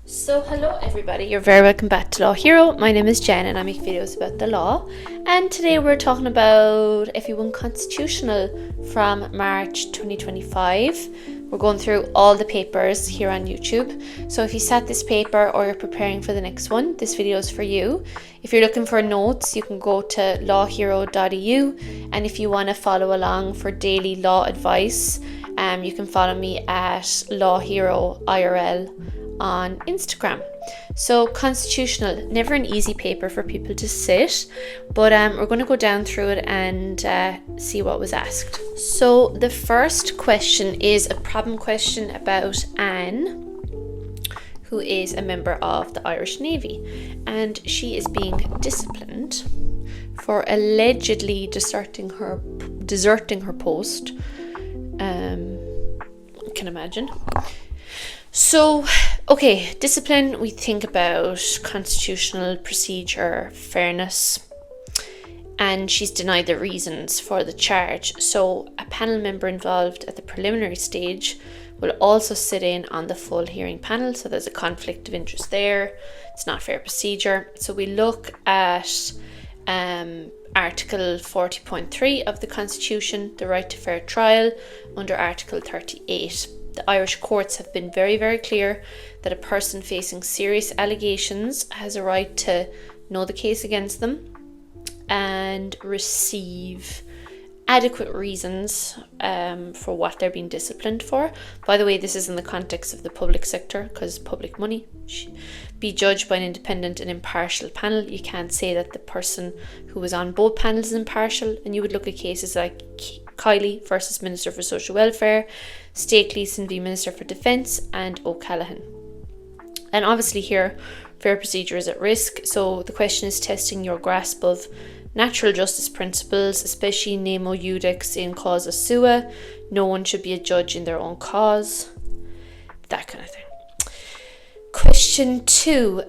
So hello everybody, you're very welcome back to Law Hero. My name is Jen and I make videos about the law, and today we're talking about FE1 Constitutional from March 2025. We're going through all the papers here on YouTube, so if you sat this paper or you're preparing for the next one, this video is for you. If you're looking for notes, you can go to lawhero.eu, and if you want to follow along for daily law advice, you can follow me at lawheroIRL on Instagram. So constitutional, never an easy paper for people to sit, but we're going to go down through it and see what was asked. So the first question is a problem question about Anne, who is a member of the Irish Navy, and she is being disciplined for allegedly deserting her post. I can imagine. So, okay, discipline, we think about constitutional procedure, fairness, and she's denied the reasons for the charge. So a panel member involved at the preliminary stage will also sit in on the full hearing panel. So there's a conflict of interest there. It's not fair procedure. So we look at Article 40.3 of the Constitution, the right to fair trial, under Article 38. The Irish courts have been very, very clear that a person facing serious allegations has a right to know the case against them and receive adequate reasons for what they're being disciplined for. By the way, this is in the context of the public sector, because public money should be judged by an independent and impartial panel. You can't say that the person who was on both panels is impartial, and you would look at cases like Kiley versus Minister for Social Welfare, State Gleeson v Minister for Defence, and O'Callaghan. And obviously here, fair procedure is at risk. So the question is testing your grasp of natural justice principles, especially nemo iudex in causa sua. No one should be a judge in their own cause. That kind of thing. Question 2.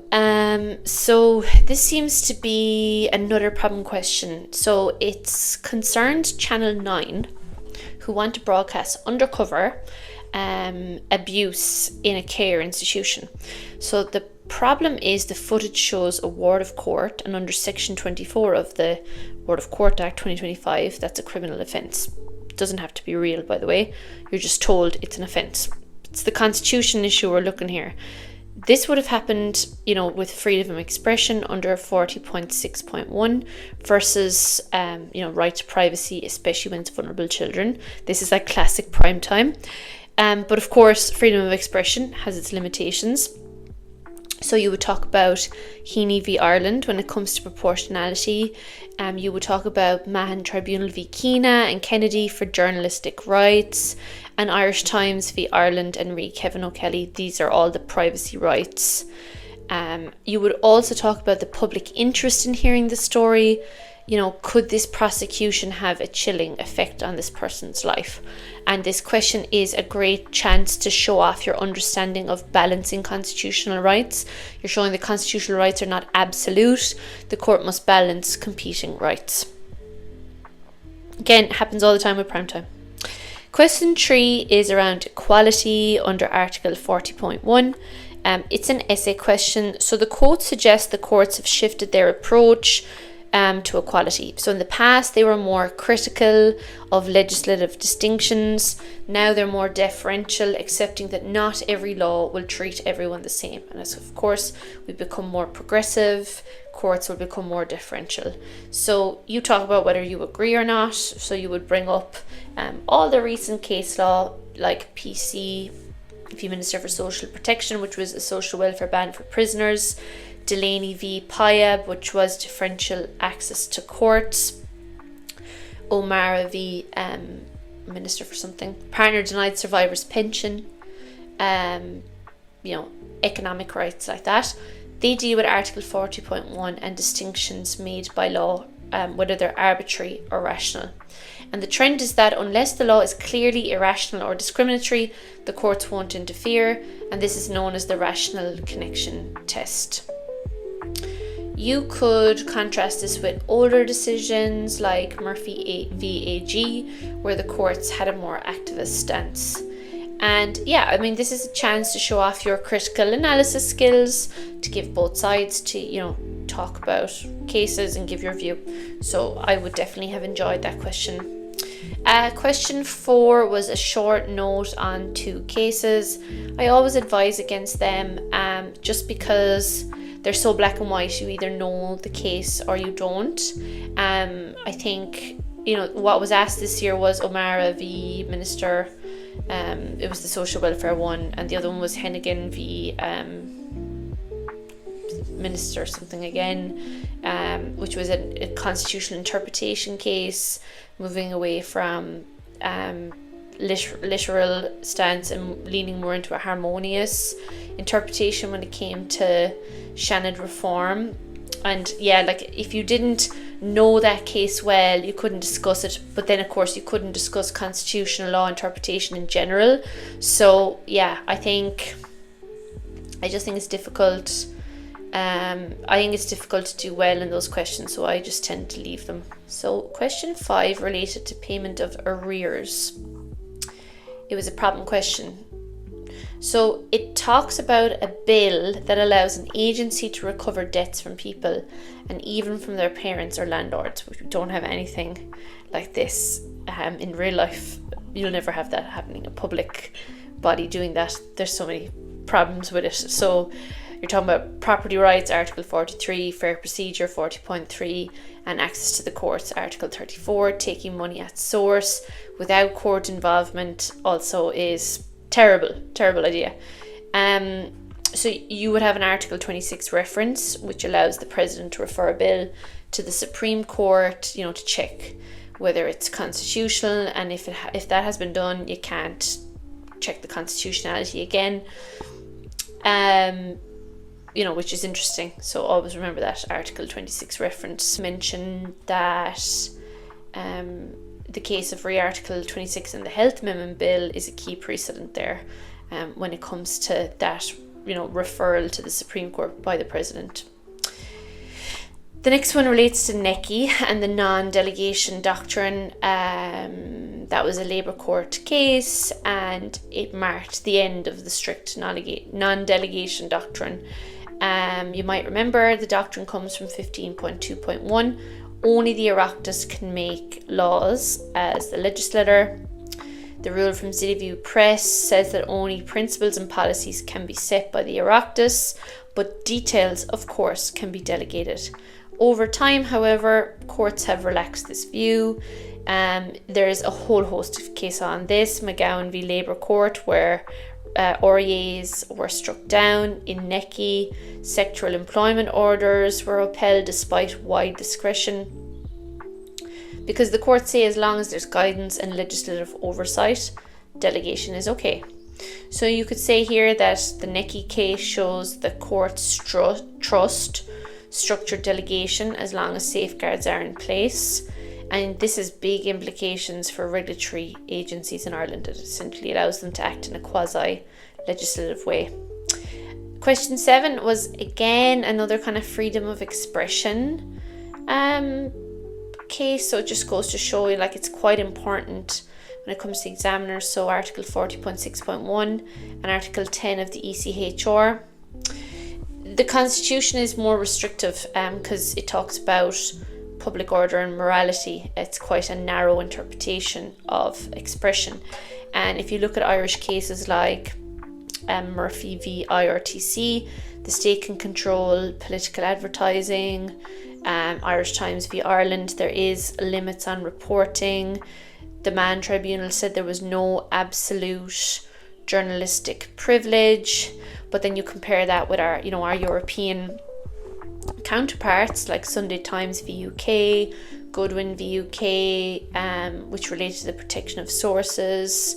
So this seems to be another problem question. So it's concerned Channel 9, who want to broadcast undercover abuse in a care institution. So the problem is the footage shows a ward of court, and under Section 24 of the Ward of Court Act 2025, that's a criminal offence. It doesn't have to be real, by the way. You're just told it's an offence. It's the Constitution issue we're looking here. This would have happened, with freedom of expression under 40.6.1 versus, right to privacy, especially when it's vulnerable children. This is like classic prime time. But of course, freedom of expression has its limitations. So you would talk about Heaney v Ireland when it comes to proportionality. You would talk about Mahon Tribunal v Keena and Kennedy for journalistic rights, and Irish Times v Ireland and re Kevin O'Kelly. These are all the privacy rights. You would also talk about the public interest in hearing the story. Could this prosecution have a chilling effect on this person's life? And this question is a great chance to show off your understanding of balancing constitutional rights. You're showing that constitutional rights are not absolute. The court must balance competing rights. Again, it happens all the time with prime time. Question 3 is around equality under Article 40.1. It's an essay question. So the quote suggests the courts have shifted their approach to equality. So in the past, they were more critical of legislative distinctions. Now they're more deferential, accepting that not every law will treat everyone the same. And as of course, we become more progressive, courts will become more deferential. So you talk about whether you agree or not. So you would bring up all the recent case law, like PC, v Minister for Social Protection, which was a social welfare ban for prisoners, Delaney v Payab, which was differential access to courts, O'Mara v Minister for something, partner denied survivor's pension, economic rights like that. They deal with Article 40.1 and distinctions made by law, whether they're arbitrary or rational. And the trend is that unless the law is clearly irrational or discriminatory, the courts won't interfere, and this is known as the rational connection test. You could contrast this with older decisions like Murphy v AG, where the courts had a more activist stance. And yeah, I mean, this is a chance to show off your critical analysis skills, to give both sides, to, talk about cases and give your view. So I would definitely have enjoyed that question. Question 4 was a short note on 2 cases. I always advise against them just because they're so black and white. You either know the case or you don't. I think, what was asked this year was O'Mara v. Minister. It was the social welfare one, and the other one was Hennigan v. Minister something again, which was a constitutional interpretation case, moving away from literal stance and leaning more into a harmonious interpretation when it came to Shannon reform. And yeah, if you didn't know that case well, you couldn't discuss it, but then of course you couldn't discuss constitutional law interpretation in general. So yeah, I just think it's difficult. I think it's difficult to do well in those questions, so I just tend to leave them. So question 5 related to payment of arrears. It was a problem question. So it talks about a bill that allows an agency to recover debts from people, and even from their parents or landlords. We don't have anything like this in real life. You'll never have that happening, a public body doing that. There's so many problems with it. So you're talking about property rights, Article 43, fair procedure, 40.3, and access to the courts, Article 34. Taking money at source without court involvement also is terrible idea. So you would have an Article 26 reference, which allows the President to refer a bill to the Supreme Court, to check whether it's constitutional, and if that has been done, you can't check the constitutionality again. Which is interesting. So always remember that Article 26 reference. Mention that the case of Article 26 in the Health Amendment Bill is a key precedent there when it comes to that, referral to the Supreme Court by the President. The next one relates to NECI and the non-delegation doctrine. That was a Labour court case, and it marked the end of the strict non-delegation doctrine. You might remember the doctrine comes from 15.2.1. Only the Oireachtas can make laws as the legislator. The rule from Zidiview Press says that only principles and policies can be set by the Oireachtas, but details, of course, can be delegated. Over time, however, courts have relaxed this view. There is a whole host of cases on this. McGowan v Labour Court, where REAs were struck down. In NECI, sectoral employment orders were upheld despite wide discretion, because the courts say as long as there's guidance and legislative oversight, delegation is okay. So you could say here that the NECI case shows that courts trust structured delegation as long as safeguards are in place. And this has big implications for regulatory agencies in Ireland. It essentially allows them to act in a quasi-legislative way. Question 7 was again another kind of freedom of expression case. So it just goes to show you it's quite important when it comes to examiners. So Article 40.6.1 and Article 10 of the ECHR. The Constitution is more restrictive because it talks about public order and morality. It's quite a narrow interpretation of expression. And if you look at Irish cases like Murphy v IRTC, the state can control political advertising. Irish Times v Ireland, there is limits on reporting. The Mann Tribunal said there was no absolute journalistic privilege. But then you compare that with our European counterparts like Sunday Times v UK, Goodwin v UK, which related to the protection of sources.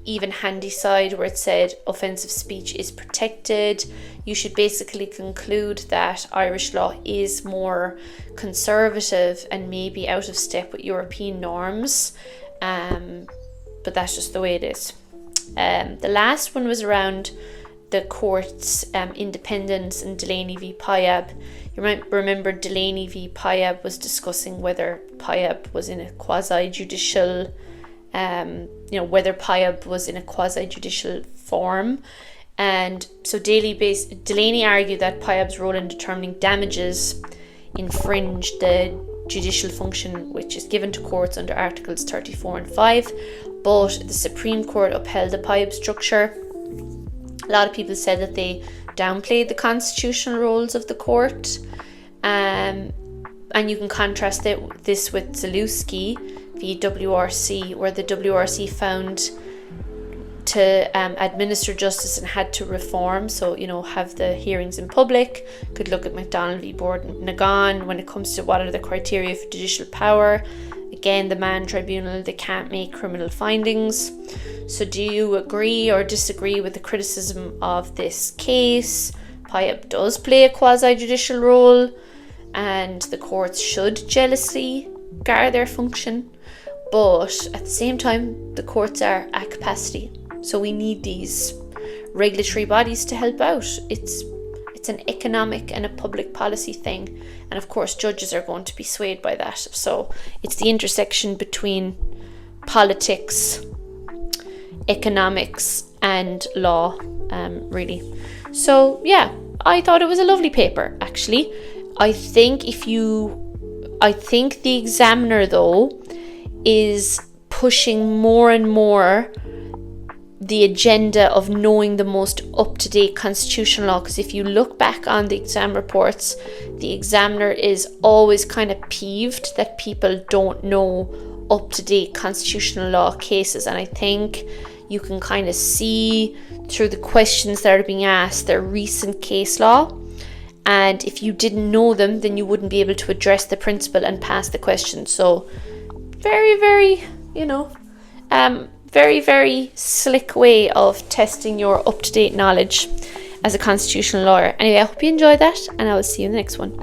Even Handyside, where it said offensive speech is protected. You should basically conclude that Irish law is more conservative and maybe out of step with European norms, but that's just the way it is. The last one was around the court's independence and Delaney v Pyab. You might remember Delaney v Pyab was discussing whether Pyab was in a quasi-judicial whether PIOB was in a quasi-judicial form. And so Delaney argued that PIOB's role in determining damages infringed the judicial function which is given to courts under Articles 34 and 5, but the Supreme Court upheld the PIOB structure. A lot of people said that they downplayed the constitutional roles of the court, and you can contrast this with Zalewski v. WRC, where the WRC found to administer justice and had to reform, so have the hearings in public. Could look at McDonald v. Nagan when it comes to what are the criteria for judicial power. Again, the Mann Tribunal, they can't make criminal findings. So do you agree or disagree with the criticism of this case? PIOB does play a quasi-judicial role, and the courts should jealously guard their function, but at the same time the courts are at capacity, so we need these regulatory bodies to help out. It's an economic and a public policy thing, and of course judges are going to be swayed by that. So it's the intersection between politics, economics and law, really. So yeah, I thought it was a lovely paper, actually. I think the examiner though is pushing more and more the agenda of knowing the most up-to-date constitutional law, because if you look back on the exam reports, the examiner is always kind of peeved that people don't know up-to-date constitutional law cases, and I think you can kind of see through the questions that are being asked their recent case law, and if you didn't know them, then you wouldn't be able to address the principle and pass the question. So very, very, very, very slick way of testing your up-to-date knowledge as a constitutional lawyer. Anyway, I hope you enjoyed that, and I will see you in the next one.